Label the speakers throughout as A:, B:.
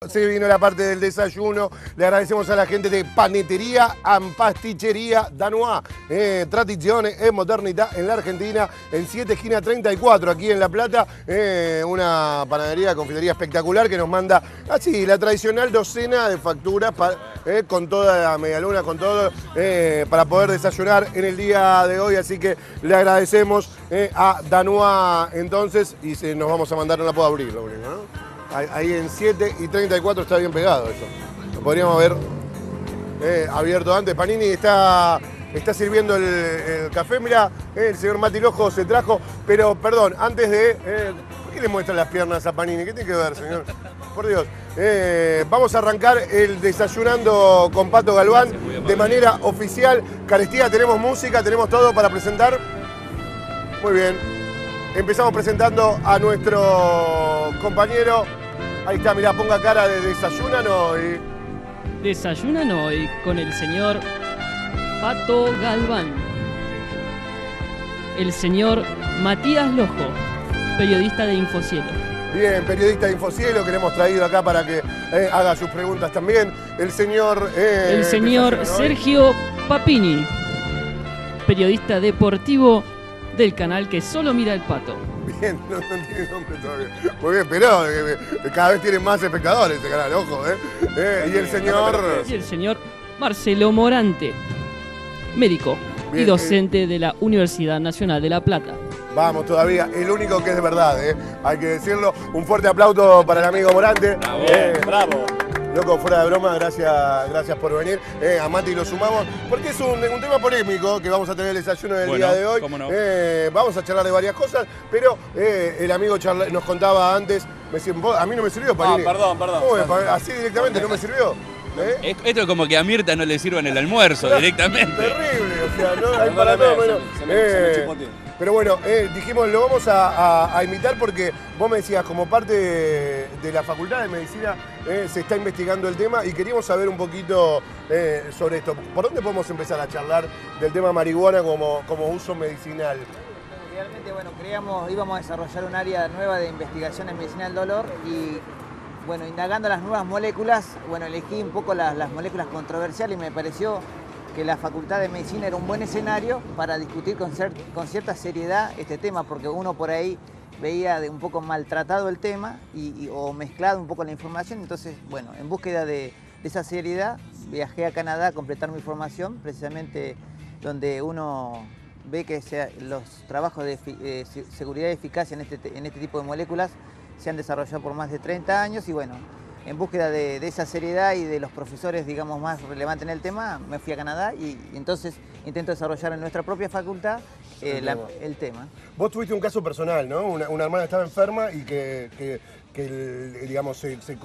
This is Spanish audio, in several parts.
A: Se vino la parte del desayuno. Le agradecemos a la gente de Panetería and Pasticcería Danois. Tradición e modernidad en la Argentina, en 7 esquina 34, aquí en La Plata. Una panadería, confitería espectacular que nos manda así la tradicional docena de facturas con toda la medialuna, con todo para poder desayunar en el día de hoy. Así que le agradecemos a Danois entonces y nos vamos a mandar, no la puedo abrir, ¿no? Ahí en 7 y 34 está bien pegado eso. Lo podríamos haber abierto antes. Panini está sirviendo el café. Mirá, el señor Mati Lojo se trajo. Pero, perdón, antes de... ¿por qué le muestran las piernas a Panini? ¿Qué tiene que ver, señor? Por Dios. Vamos a arrancar el Desayunando con Pato Galván de manera oficial. Carestía, tenemos música, tenemos todo para presentar. Muy bien. Empezamos presentando a nuestro compañero. Ahí está, mirá, ponga cara de desayunan hoy.
B: Desayunan hoy con el señor Pato Galván. El señor Matías Lojo, periodista de Infocielo.
A: Bien, periodista de Infocielo, que le hemos traído acá para que haga sus preguntas también. El señor
B: Sergio Papini, periodista deportivo del canal que solo mira el Pato.
A: Bien, no tiene nombre todavía. Muy bien, pero cada vez tienen más espectadores este canal, ojo, y el señor
B: Marcelo Morante, médico y docente de la Universidad Nacional de La Plata.
A: Vamos todavía, el único que es de verdad, hay que decirlo. Un fuerte aplauso para el amigo Morante.
C: Bravo.
A: Loco, fuera de broma, gracias por venir. A Mati lo sumamos, porque es un tema polémico que vamos a tener el desayuno del día de hoy.
C: Cómo no.
A: Vamos a charlar de varias cosas, pero el amigo nos contaba antes, a mí no me sirvió, Panini.
C: Perdón.
A: Así directamente no me sirvió.
C: Esto es como que a Mirta no le sirvan el almuerzo directamente.
A: Terrible, o sea, no hay para todo menos. Pero bueno, dijimos, lo vamos a imitar porque vos me decías, como parte de la Facultad de Medicina se está investigando el tema y queríamos saber un poquito sobre esto. ¿Por dónde podemos empezar a charlar del tema marihuana como uso medicinal?
D: Realmente, bueno, íbamos a desarrollar un área nueva de investigación en medicina del dolor y, bueno, indagando las nuevas moléculas, bueno, elegí un poco las moléculas controversiales y me pareció que la Facultad de Medicina era un buen escenario para discutir con cierta seriedad este tema, porque uno por ahí veía un poco maltratado el tema o mezclado un poco la información. Entonces, bueno, en búsqueda de esa seriedad, viajé a Canadá a completar mi formación, precisamente donde uno ve que los trabajos de seguridad y eficacia en este tipo de moléculas se han desarrollado por más de 30 años y bueno, en búsqueda de esa seriedad y de los profesores, digamos, más relevantes en el tema, me fui a Canadá y entonces intento desarrollar en nuestra propia facultad el tema.
A: Vos tuviste un caso personal, ¿no? Una hermana estaba enferma y que digamos,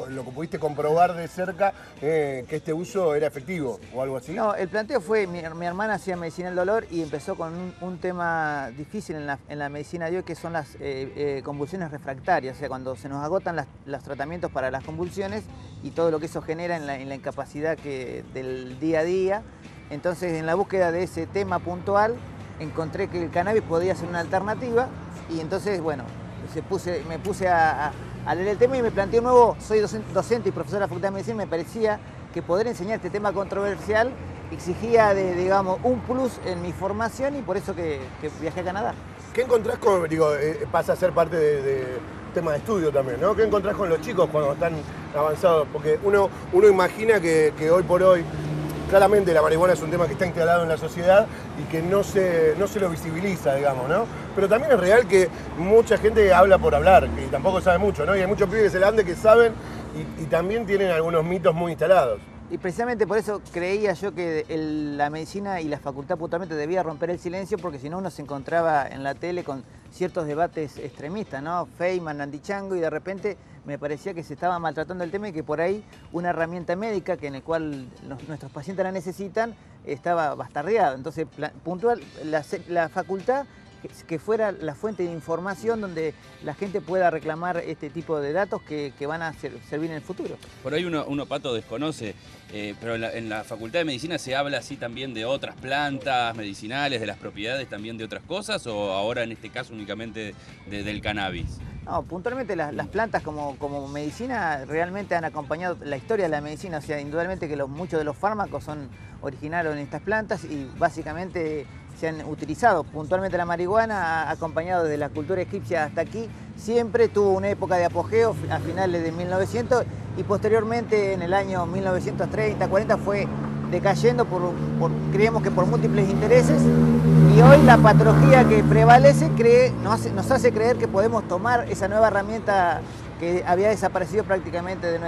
A: lo que pudiste comprobar de cerca, que este uso era efectivo o algo así.
D: No, el planteo fue, mi hermana hacía medicina del dolor y empezó con un tema difícil en la medicina de hoy, que son las convulsiones refractarias, o sea, cuando se nos agotan los tratamientos para las convulsiones y todo lo que eso genera en la incapacidad del día a día. Entonces, en la búsqueda de ese tema puntual, encontré que el cannabis podía ser una alternativa y entonces, bueno, me puse a leer el tema y me planteé un nuevo, soy docente y profesor de la Facultad de Medicina, me parecía que poder enseñar este tema controversial exigía, digamos, un plus en mi formación y por eso que viajé a Canadá.
A: ¿Qué encontrás pasa a ser parte de tema de estudio también, ¿no? ¿Qué encontrás con los chicos cuando están avanzados? Porque uno imagina que hoy por hoy, claramente la marihuana es un tema que está instalado en la sociedad y que no se lo visibiliza, digamos, ¿no? Pero también es real que mucha gente habla por hablar, que tampoco sabe mucho, ¿no? Y hay muchos pibes en la ANDE que saben y también tienen algunos mitos muy instalados.
D: Y precisamente por eso creía yo que la medicina y la facultad puntualmente debía romper el silencio, porque si no uno se encontraba en la tele con ciertos debates extremistas, ¿no? Feynman, Andy Chango, y de repente me parecía que se estaba maltratando el tema y que por ahí una herramienta médica en la cual nuestros pacientes la necesitan estaba bastardeada. Entonces, puntual, la facultad que fuera la fuente de información donde la gente pueda reclamar este tipo de datos que van a servir en el futuro.
C: Por ahí uno Pato, desconoce, pero en la Facultad de Medicina se habla así también de otras plantas medicinales, de las propiedades también de otras cosas, o ahora en este caso únicamente del cannabis.
D: No, puntualmente las plantas como medicina realmente han acompañado la historia de la medicina, o sea, indudablemente que muchos de los fármacos son originarios en estas plantas y básicamente se han utilizado. Puntualmente la marihuana ha acompañado desde la cultura egipcia hasta aquí, siempre tuvo una época de apogeo a finales de 1900 y posteriormente en el año 1930, 40 fue decayendo creemos que por múltiples intereses, y hoy la patología que prevalece nos hace creer que podemos tomar esa nueva herramienta que había desaparecido prácticamente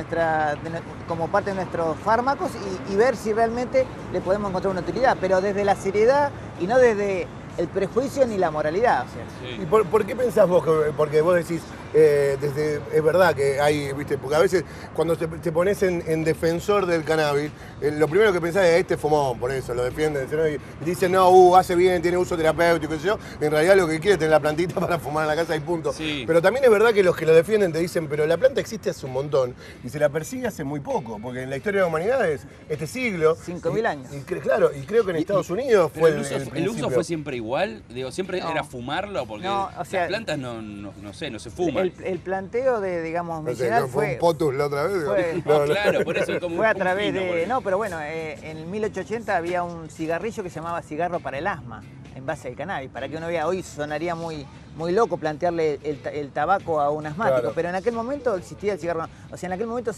D: como parte de nuestros fármacos y ver si realmente le podemos encontrar una utilidad, pero desde la seriedad y no desde el prejuicio ni la moralidad. O sea.
C: Sí.
A: ¿Y por qué pensás vos? Porque vos decís, es verdad que hay, viste, porque a veces cuando te pones en defensor del cannabis, lo primero que pensás es este fumón, por eso lo defienden, ¿no? Y dicen, no, hace bien, tiene uso terapéutico, qué sé yo. En realidad lo que quiere es tener la plantita para fumar en la casa y punto.
C: Sí.
A: Pero también es verdad que los que lo defienden te dicen, pero la planta existe hace un montón y se la persigue hace muy poco, porque en la historia de la humanidad es este siglo.
D: 5.000 años.
A: Claro, y creo que en Estados Unidos fue
C: el uso fue siempre igual, digo, siempre era fumarlo, porque
D: no, o sea,
C: las plantas no se fuman.
D: El planteo digamos,
A: No sé,
D: medicinal
A: ¿no fue un potus la otra vez?
C: Claro, por eso es como
D: fue a
C: un
D: través
C: pino, por
D: de...
C: eso.
D: No, pero bueno, en 1880 había un cigarrillo que se llamaba cigarro para el asma, en base al cannabis. Para que uno vea, hoy sonaría muy loco plantearle el tabaco a un asmático,
A: Claro.
D: pero en aquel momento existía el cigarro. O sea, en aquel momento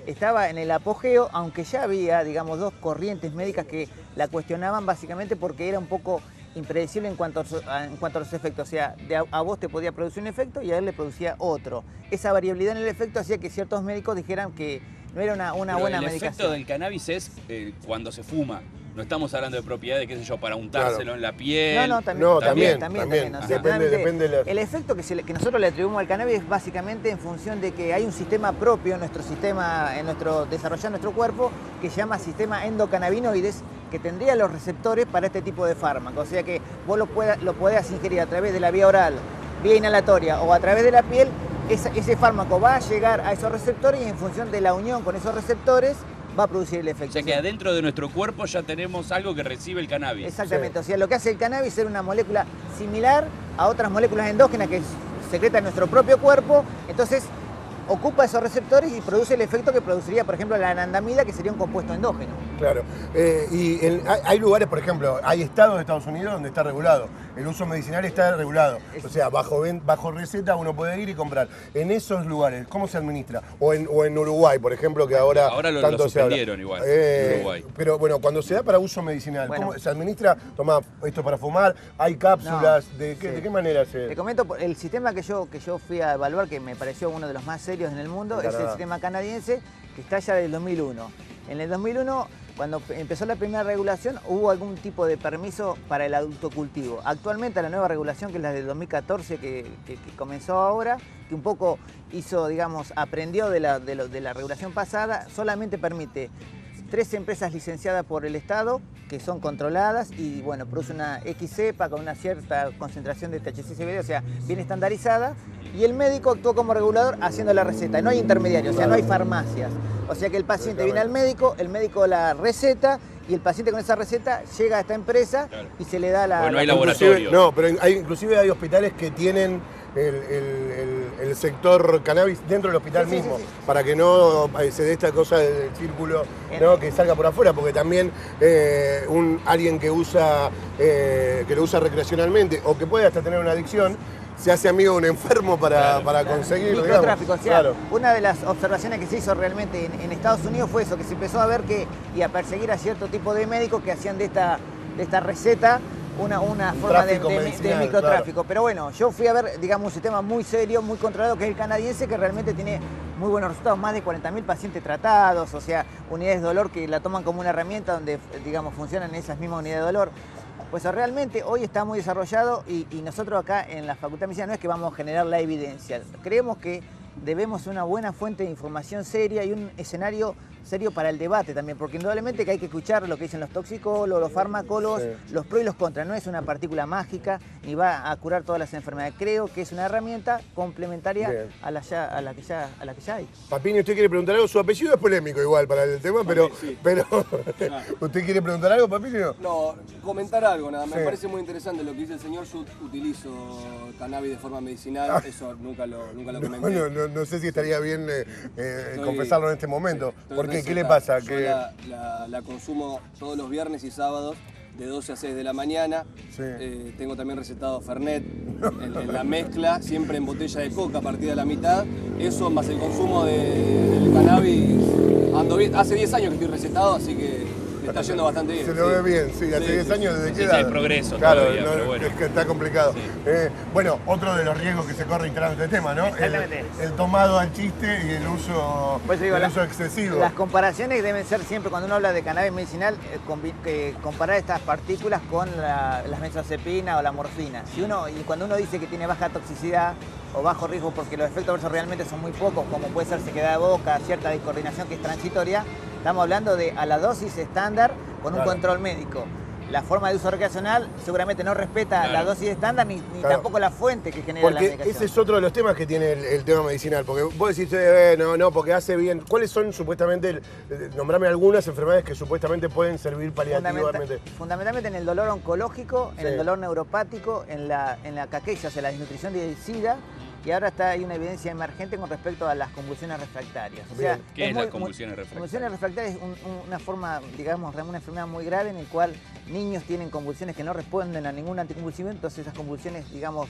D: estaba en el apogeo, aunque ya había, digamos, dos corrientes médicas que la cuestionaban básicamente porque era un poco impredecible en cuanto a los efectos. O sea, a vos te podía producir un efecto y a él le producía otro. Esa variabilidad en el efecto hacía que ciertos médicos dijeran que no era una
C: Pero
D: buena
C: el
D: medicación.
C: efecto del cannabis es cuando se fuma. No estamos hablando de propiedades, qué sé yo, para untárselo en la piel.
D: No, también.
A: No,
D: también.
A: también.
D: O sea,
A: Depende de
D: el efecto que nosotros le atribuimos al cannabis es básicamente en función de que hay un sistema propio en desarrollado en nuestro cuerpo que se llama sistema endocannabinoides, que tendría los receptores para este tipo de fármacos. O sea que vos lo podés ingerir a través de la vía oral, vía inhalatoria o a través de la piel. Ese fármaco va a llegar a esos receptores y en función de la unión con esos receptores va a producir el efecto.
C: O sea que adentro de nuestro cuerpo ya tenemos algo que recibe el cannabis.
D: Exactamente,
A: Sí.
D: o sea, lo que hace el cannabis es una molécula similar a otras moléculas endógenas que secreta nuestro propio cuerpo, entonces ocupa esos receptores y produce el efecto que produciría, por ejemplo, la anandamida, que sería un compuesto endógeno.
A: Claro. Hay lugares, por ejemplo, hay estados de Estados Unidos donde está regulado. El uso medicinal está regulado. O sea, bajo receta uno puede ir y comprar. En esos lugares, ¿cómo se administra? O en Uruguay, por ejemplo, que ahora
C: lo
A: tanto se habla.
C: suspendieron igual, en Uruguay.
A: Pero bueno, cuando se da para uso medicinal,
D: Bueno.
A: ¿cómo se administra? Toma esto para fumar, hay cápsulas,
D: No,
A: ¿de
D: sí.
A: qué manera se...?
D: Te comento, el sistema que yo fui a evaluar, que me pareció uno de los más serios en el mundo, es el sistema canadiense, que está ya del 2001. En el 2001, cuando empezó la primera regulación, hubo algún tipo de permiso para el autocultivo. Actualmente la nueva regulación, que es la del 2014, que comenzó ahora, que un poco aprendió de la regulación pasada, solamente permite 3 empresas licenciadas por el Estado, que son controladas y bueno, produce una X cepa con una cierta concentración de THC-CBD, o sea, bien estandarizada, y el médico actuó como regulador haciendo la receta. No hay intermediarios, o sea, no hay farmacias. O sea que el paciente viene al médico, el médico la receta y el paciente con esa receta llega a esta empresa y se le da la...
C: Bueno, hay
D: la-
C: laboratorio.
A: No, pero inclusive hay hospitales que tienen el sector cannabis dentro del hospital
D: Sí, sí,
A: mismo,
D: sí, sí.
A: para que no se dé esta cosa del círculo, ¿no? Que salga por afuera, porque también alguien que lo usa recreacionalmente o que puede hasta tener una adicción, se hace amigo de un enfermo para conseguirlo.
D: Microtráfico, o sea,
A: Claro.
D: una de las observaciones que se hizo realmente en Estados Unidos fue eso, que se empezó a ver y a perseguir a cierto tipo de médicos que hacían de esta receta una forma de
A: Tráfico medicinal,
D: microtráfico.
A: claro.
D: Pero bueno, yo fui a ver, digamos, un sistema muy serio, muy controlado, que es el canadiense, que realmente tiene muy buenos resultados, más de 40.000 pacientes tratados, o sea, unidades de dolor que la toman como una herramienta donde, digamos, funcionan esas mismas unidades de dolor. Pues realmente hoy está muy desarrollado y nosotros acá en la Facultad de Medicina no es que vamos a generar la evidencia. Creemos que debemos una buena fuente de información seria y un escenario serio para el debate también, porque indudablemente que hay que escuchar lo que dicen los toxicólogos, los farmacólogos, los pros y los contras. No es una partícula mágica ni va a curar todas las enfermedades. Creo que es una herramienta complementaria a la que ya hay.
A: Papini, ¿usted quiere preguntar algo? Su apellido es polémico igual para el tema, pero ¿usted quiere preguntar algo, Papini?
E: No, comentar algo nada. Me parece muy interesante lo que dice el señor. Yo utilizo cannabis de forma medicinal, eso nunca lo comenté.
A: No sé si estaría bien confesarlo en este momento. Porque, ¿qué le pasa?
E: Yo la consumo todos los viernes y sábados de 12 a 6 de la mañana. Tengo también recetado Fernet en la mezcla, siempre en botella de coca partida a la mitad. Eso más el consumo del cannabis, ando bien. Hace 10 años que estoy recetado, así que me está yendo bastante bien.
A: Se lo ve bien, sí, hace 10 años desde que
C: hay progreso
A: claro,
C: todavía, pero bueno.
A: Es que está complicado. Sí. Bueno, otro de los riesgos que se corre instalando este tema, ¿no? El tomado al chiste y el uso,
D: pues digo,
A: uso excesivo.
D: Las comparaciones deben ser siempre, cuando uno habla de cannabis medicinal, comparar estas partículas con las benzodiazepinas o la morfina. Y cuando uno dice que tiene baja toxicidad o bajo riesgo, porque los efectos adversos realmente son muy pocos, como puede ser sequedad de boca, cierta discoordinación que es transitoria, estamos hablando de a la dosis estándar con un control médico. La forma de uso recreacional seguramente no respeta la dosis estándar ni tampoco la fuente que genera la medicación.
A: Ese es otro de los temas que tiene el tema medicinal, porque vos decís, no, porque hace bien. ¿Cuáles son supuestamente, nombrame algunas enfermedades que supuestamente pueden servir paliativamente?
D: Fundamentalmente en el dolor oncológico, en el dolor neuropático, en la caquexia, o sea, la desnutrición de SIDA. Y ahora hay una evidencia emergente con respecto a las convulsiones refractarias. O sea,
C: ¿qué es las convulsiones refractarias?
D: Convulsiones refractarias es una forma, digamos, una enfermedad muy grave en el cual niños tienen convulsiones que no responden a ningún anticonvulsivo, entonces esas convulsiones, digamos,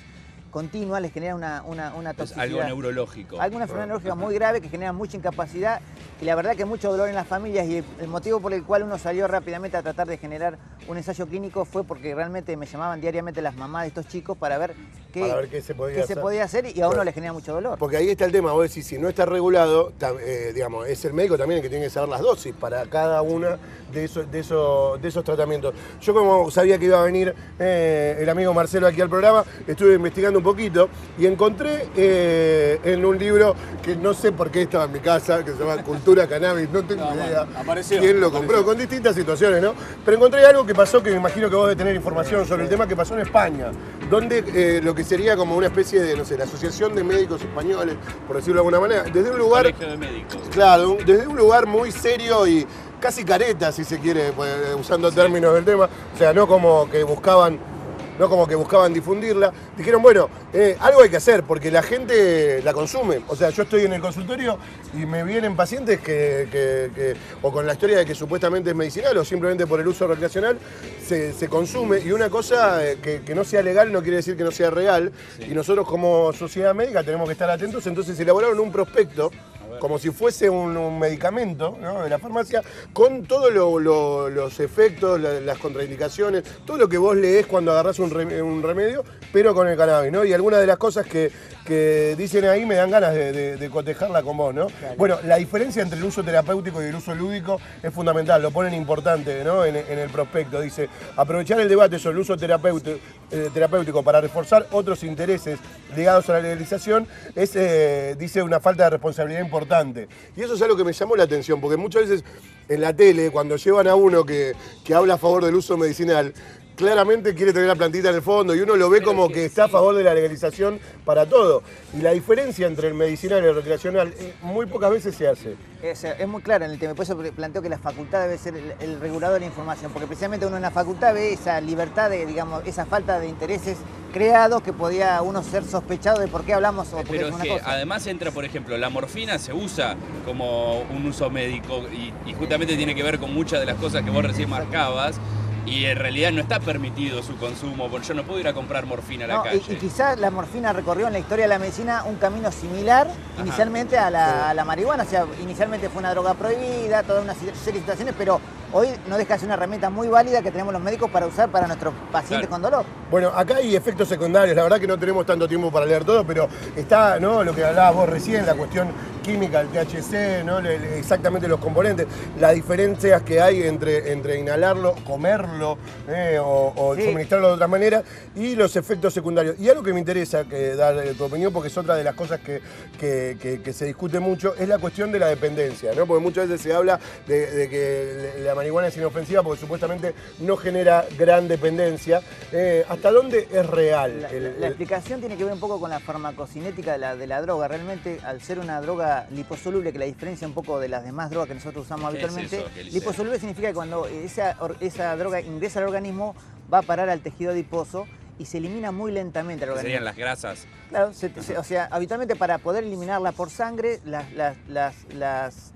D: continuas les generan una toxicidad.
C: Es algo neurológico.
D: Alguna enfermedad neurológica muy grave que genera mucha incapacidad y la verdad que mucho dolor en las familias, y el motivo por el cual uno salió rápidamente a tratar de generar un ensayo clínico fue porque realmente me llamaban diariamente las mamás de estos chicos para ver qué se podía hacer y a uno le genera mucho dolor.
A: Porque ahí está el tema, vos decís, si no está regulado, digamos, es el médico también el que tiene que saber las dosis para cada una de esos tratamientos. Yo, como sabía que iba a venir el amigo Marcelo aquí al programa, estuve investigando un poquito y encontré en un libro que no sé por qué estaba en mi casa, que se llama Cultura Cannabis, no tengo idea quién lo compró, con distintas situaciones, ¿no? Pero encontré algo que pasó, que me imagino que vos debes tener información sobre el tema, que pasó en España, donde lo que sería como una especie de, no sé, la Asociación de Médicos Españoles, por decirlo de alguna manera, desde un lugar...
C: Colegio de médicos.
A: Claro, desde un lugar muy serio y casi careta, si se quiere, pues, usando términos del tema, o sea, no como que buscaban difundirla, dijeron, bueno, algo hay que hacer porque la gente la consume. O sea, yo estoy en el consultorio y me vienen pacientes o con la historia de que supuestamente es medicinal o simplemente por el uso recreacional se consume, y una cosa que no sea legal no quiere decir que no sea real, y nosotros como sociedad médica tenemos que estar atentos. Entonces elaboraron un prospecto como si fuese un medicamento, ¿no?, de la farmacia, con todos los efectos, las contraindicaciones, todo lo que vos leés cuando agarrás un remedio, pero con el cannabis, ¿no? Y algunas de las cosas que dicen ahí me dan ganas de cotejarla con vos, ¿no? Claro. Bueno, la diferencia entre el uso terapéutico y el uso lúdico es fundamental, lo ponen importante, ¿no?, en el prospecto. Dice, aprovechar el debate sobre el uso terapéutico para reforzar otros intereses ligados a la legalización es, dice, una falta de responsabilidad importante. Y eso es algo que me llamó la atención, porque muchas veces en la tele, cuando llevan a uno que habla a favor del uso medicinal, claramente quiere tener la plantita en el fondo y uno lo ve como que está a favor de la legalización para todo. Y la diferencia entre el medicinal y el recreacional muy pocas veces se hace.
D: Es muy clara en el tema, por eso planteo que la facultad debe ser el regulador de la información, porque precisamente uno en la facultad ve esa libertad de, digamos, esa falta de intereses creados que podía uno ser sospechado de por qué hablamos o por qué
C: pero
D: es una cosa.
C: Además entra, por ejemplo, la morfina se usa como un uso médico y justamente tiene que ver con muchas de las cosas que vos recién marcabas. Y en realidad no está permitido su consumo, porque yo no puedo ir a comprar morfina a la calle.
D: Y quizás la morfina recorrió en la historia de la medicina un camino similar inicialmente a la marihuana. O sea, inicialmente fue una droga prohibida, toda una serie de situaciones, pero hoy no deja de ser una herramienta muy válida que tenemos los médicos para usar para nuestros pacientes con dolor.
A: Bueno, acá hay efectos secundarios, la verdad que no tenemos tanto tiempo para leer todo, pero está, ¿no?, lo que hablabas vos recién, la cuestión química, el THC, ¿no? Exactamente los componentes, las diferencias que hay entre inhalarlo, comerlo o
D: Sí.
A: suministrarlo de otra manera y los efectos secundarios. Y algo que me interesa que dar tu opinión, porque es otra de las cosas que se discute mucho, es la cuestión de la dependencia, ¿no? Porque muchas veces se habla de que la marihuana es inofensiva porque supuestamente no genera gran dependencia. ¿Hasta dónde es real?
D: La explicación tiene que ver un poco con la farmacocinética de la droga. Realmente, al ser una droga liposoluble, que la diferencia un poco de las demás drogas que nosotros usamos
C: ¿Qué es
D: habitualmente,
C: eso, Eliseo?
D: liposoluble significa que cuando esa droga ingresa al organismo, va a parar al tejido adiposo y se elimina muy lentamente al
C: Que
D: organismo.
C: serían las grasas.
D: Claro, o sea, habitualmente para poder eliminarla por sangre, las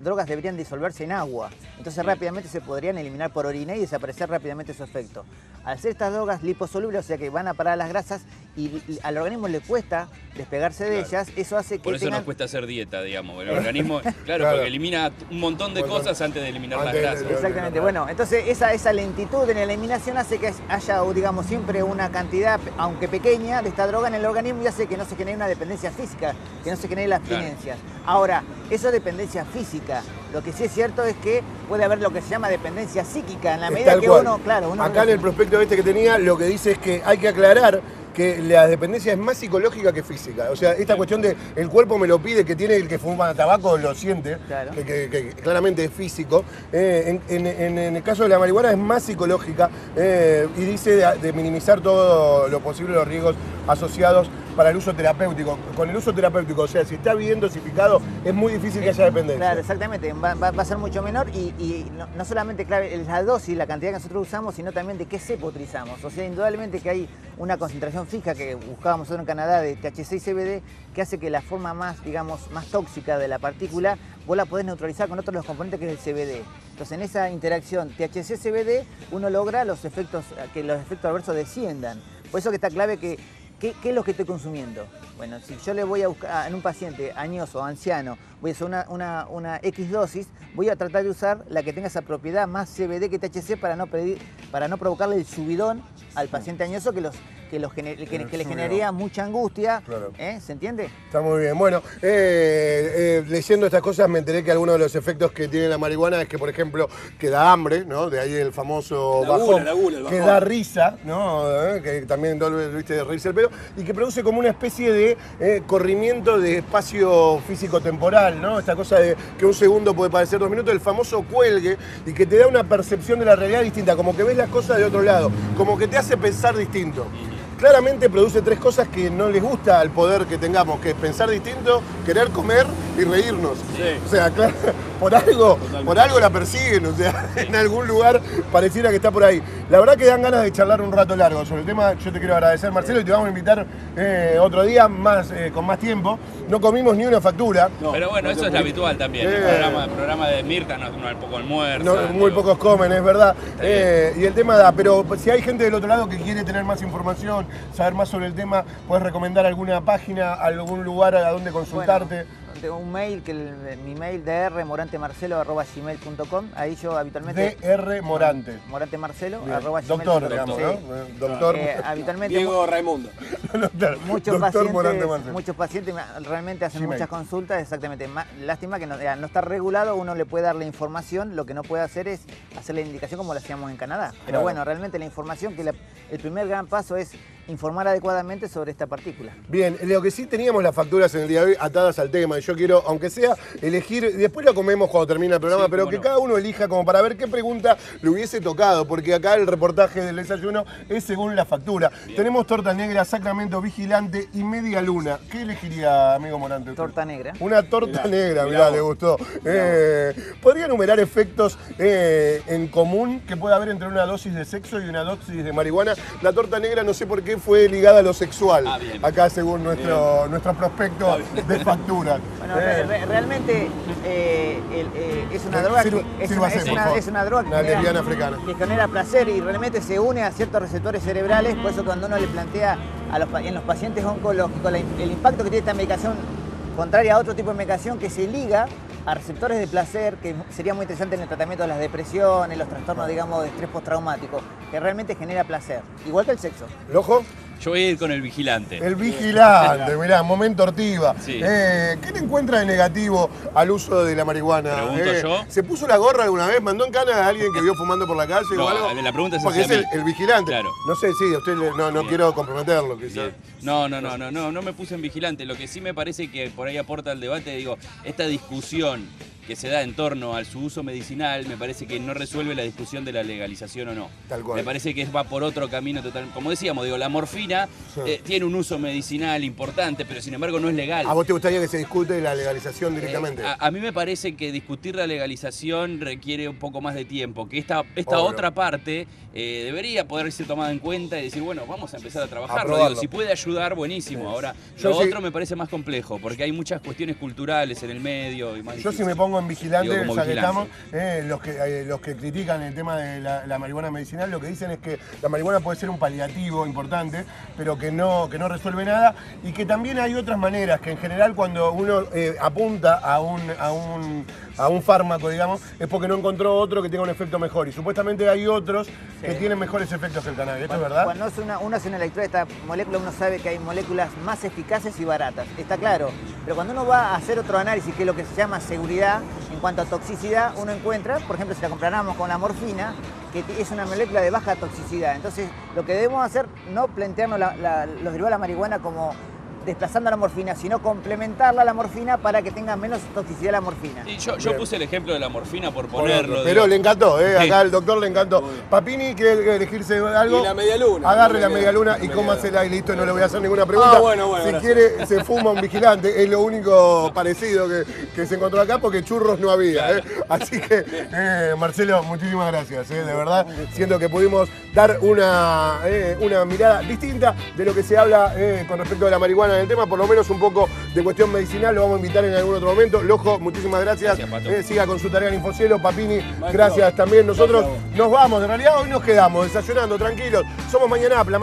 D: drogas deberían disolverse en agua. Entonces rápidamente se podrían eliminar por orina y desaparecer rápidamente su efecto. Al ser estas drogas liposolubles, o sea que van a parar las grasas y al organismo le cuesta despegarse de ellas, eso hace que
C: Por eso
D: tengan...
C: nos cuesta hacer dieta, digamos. El organismo, claro, porque elimina un montón de cosas antes de eliminar las
A: Antes de-
C: grasas.
D: Exactamente, bueno, entonces esa lentitud en la eliminación hace que haya, digamos, siempre una cantidad, aunque pequeña, de esta droga en el organismo y hace que no se genere una dependencia física, que no se genere la abstinencia. Ahora, eso es dependencia física. Lo que sí es cierto es que puede haber lo que se llama dependencia psíquica, en la medida
A: Tal
D: que
A: cual.
D: uno, claro, uno...
A: Acá en el prospecto que tenía, lo que dice es que hay que aclarar que la dependencia es más psicológica que física. O sea, esta cuestión de el cuerpo me lo pide, que tiene el que fuma tabaco lo siente,
D: Claro.
A: que claramente es físico. En el caso de la marihuana es más psicológica y dice de minimizar todo lo posible los riesgos asociados para el uso terapéutico. Con el uso terapéutico, o sea, si está bien dosificado, es muy difícil que haya dependencia.
D: Claro, exactamente, va a ser mucho menor y no solamente clave es la dosis, la cantidad que nosotros usamos, sino también de qué cepo utilizamos. O sea, indudablemente que hay una concentración fija que buscábamos nosotros en Canadá de THC y CBD que hace que la forma más, digamos, más tóxica de la partícula vos la podés neutralizar con otro de los componentes que es el CBD. Entonces, en esa interacción THC-CBD uno logra que los efectos adversos desciendan. Por eso que está clave que ¿qué es lo que estoy consumiendo? Bueno, si yo le voy a buscar en un paciente añoso o anciano, voy a hacer una X dosis, voy a tratar de usar la que tenga esa propiedad más CBD que THC para no provocarle el subidón al paciente añoso que le generaría mucha angustia.
A: Claro.
D: ¿Se entiende?
A: Está muy bien. Bueno, leyendo estas cosas me enteré que algunos de los efectos que tiene la marihuana es que, por ejemplo, que da hambre, ¿no? De ahí el famoso bajón,
E: La gula, el
A: que
E: bajón.
A: da risa, ¿no? Que también viste de reírse el pelo, y que produce como una especie de corrimiento de espacio físico-temporal, ¿no? Esta cosa de que un segundo puede parecer 2 minutos, el famoso cuelgue, y que te da una percepción de la realidad distinta, como que ves las cosas de otro lado, como que te hace pensar distinto. Claramente produce 3 cosas que no les gusta al poder que tengamos, que es pensar distinto, querer comer y reírnos.
E: Sí.
A: O sea, claro, por algo la persiguen, o sea, en algún lugar pareciera que está por ahí. La verdad que dan ganas de charlar un rato largo sobre el tema. Yo te quiero agradecer, Marcelo, y te vamos a invitar otro día con más tiempo. No comimos ni una factura.
E: No,
C: Pero bueno,
E: no
C: eso
E: te
C: es lo
E: preocupes.
C: habitual también. El programa de Mirta no es poco almuerzo.
A: No, muy pocos comen, es verdad. Y el tema da, pero si hay gente del otro lado que quiere tener más información, saber más sobre el tema, puedes recomendar alguna página, algún lugar a donde consultarte.
D: Bueno, tengo un mail, mi mail drmorante@gmail.com. Ahí yo habitualmente...
A: DR Morante.
D: morantemarcelo@gmail.com.
A: Doctor, digamos, ¿no? Doctor.
D: Habitualmente...
E: Diego Raimundo.
D: Muchos
A: Doctor Morante
D: pacientes,
A: Marcelo.
D: realmente hacen
A: Gmail.
D: muchas consultas, exactamente. Lástima que no está regulado, uno le puede dar la información, lo que no puede hacer es hacer la indicación como lo hacíamos en Canadá. Pero
A: Claro.
D: bueno, realmente la información, el primer gran paso es informar adecuadamente sobre esta partícula.
A: Bien, lo que sí teníamos las facturas en el día de hoy atadas al tema, y yo quiero, aunque sea, elegir, y después lo comemos cuando termine el programa,
C: Sí,
A: pero
C: cómo
A: que
C: no.
A: cada uno elija como para ver qué pregunta le hubiese tocado, porque acá el reportaje del desayuno es según la factura. Tenemos torta negra, sacramento vigilante y media luna. ¿Qué elegiría, amigo Morante? usted?
D: Torta negra.
A: Una torta negra, mirá,
E: vos.
A: le gustó. ¿Podría enumerar efectos en común que puede haber entre una dosis de sexo y una dosis de marihuana? La torta negra, no sé por qué, fue ligada a lo sexual,
C: Bien.
A: acá según nuestro prospecto de factura.
D: Bueno, realmente es una droga
A: Sírvase, por favor.
D: es una droga
A: Una lesbiana africana.
D: que genera placer y realmente se une a ciertos receptores cerebrales. Por eso cuando uno le plantea en los pacientes oncológicos el impacto que tiene esta medicación contraria a otro tipo de medicación que se liga a receptores de placer, que sería muy interesante en el tratamiento de las depresiones, los trastornos, digamos, de estrés postraumático, que realmente genera placer, igual que el sexo.
A: ¿El ojo?
C: Yo voy a ir con el vigilante.
A: El vigilante, mirá, momento ortiva.
C: Sí.
A: ¿Qué le encuentra de negativo al uso de la marihuana?
C: Pregunto yo.
A: ¿Se puso la gorra alguna vez? ¿Mandó en cana a alguien que vio fumando por la calle
C: No,
A: o algo?
C: la pregunta es
A: porque
C: hacia
A: es
C: mí.
A: el vigilante.
C: Claro.
A: No sé, sí, usted no quiero comprometerlo, quizás.
C: No me puse en vigilante. Lo que sí me parece que por ahí aporta al debate, digo, esta discusión que se da en torno a su uso medicinal, me parece que no resuelve la discusión de la legalización o no.
A: Tal cual.
C: Me parece que va por otro camino total. Como decíamos, digo, la morfina tiene un uso medicinal importante, pero sin embargo no es legal.
A: ¿A vos te gustaría que se discute la legalización directamente?
C: A mí me parece que discutir la legalización requiere un poco más de tiempo, que esta
A: Obvio.
C: otra parte debería poder ser tomada en cuenta y decir, bueno, vamos a empezar a trabajarlo.
A: probarlo.
C: Digo, si puede ayudar, buenísimo. Ahora,
A: Yo
C: lo
A: sí-
C: otro me parece más complejo, porque hay muchas cuestiones culturales en el medio y más
A: Yo si
C: difícil.
A: me pongo en vigilante,
C: Digo, como
A: ya que estamos,
C: vigilante.
A: los que critican el tema de la marihuana medicinal, lo que dicen es que la marihuana puede ser un paliativo importante, pero que no resuelve nada, y que también hay otras maneras, que en general cuando uno apunta a un fármaco, digamos, es porque no encontró otro que tenga un efecto mejor, y supuestamente hay otros que tienen mejores efectos que el cannabis. ¿Esto es verdad?
D: Cuando uno hace una lectura de esta molécula, uno sabe que hay moléculas más eficaces y baratas, está claro. Pero cuando uno va a hacer otro análisis, que es lo que se llama seguridad, en cuanto a toxicidad, uno encuentra, por ejemplo, si la comparamos con la morfina, que es una molécula de baja toxicidad. Entonces, lo que debemos hacer, no plantearnos los derivados de la marihuana como desplazando a la morfina, sino complementarla a la morfina para que tenga menos toxicidad la morfina.
C: Y yo puse el ejemplo de la morfina por ponerlo.
A: Pero
C: digo.
A: le encantó, acá
C: Sí.
A: el doctor le encantó. Papini quiere elegirse algo.
E: Y la media luna.
A: Agarre la media luna y cómasela y listo, no le voy a hacer ninguna pregunta.
E: Ah, bueno,
A: si
E: gracias.
A: quiere, se fuma un vigilante, es lo único parecido que se encontró acá porque churros no había. Así que, Marcelo, muchísimas gracias, de verdad. Siento que pudimos dar una mirada distinta de lo que se habla con respecto a la marihuana en el tema, por lo menos un poco de cuestión medicinal, lo vamos a invitar en algún otro momento. Lojo, muchísimas gracias.
C: Gracias, Pato.
A: Siga con su tarea en Infocielo. Papini,
E: Maestro.
A: gracias también. Nosotros
E: Gracias.
A: nos vamos, en realidad hoy nos quedamos desayunando, tranquilos. Somos Mañana Up, la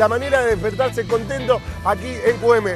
A: manera de despertarse contento aquí en QM.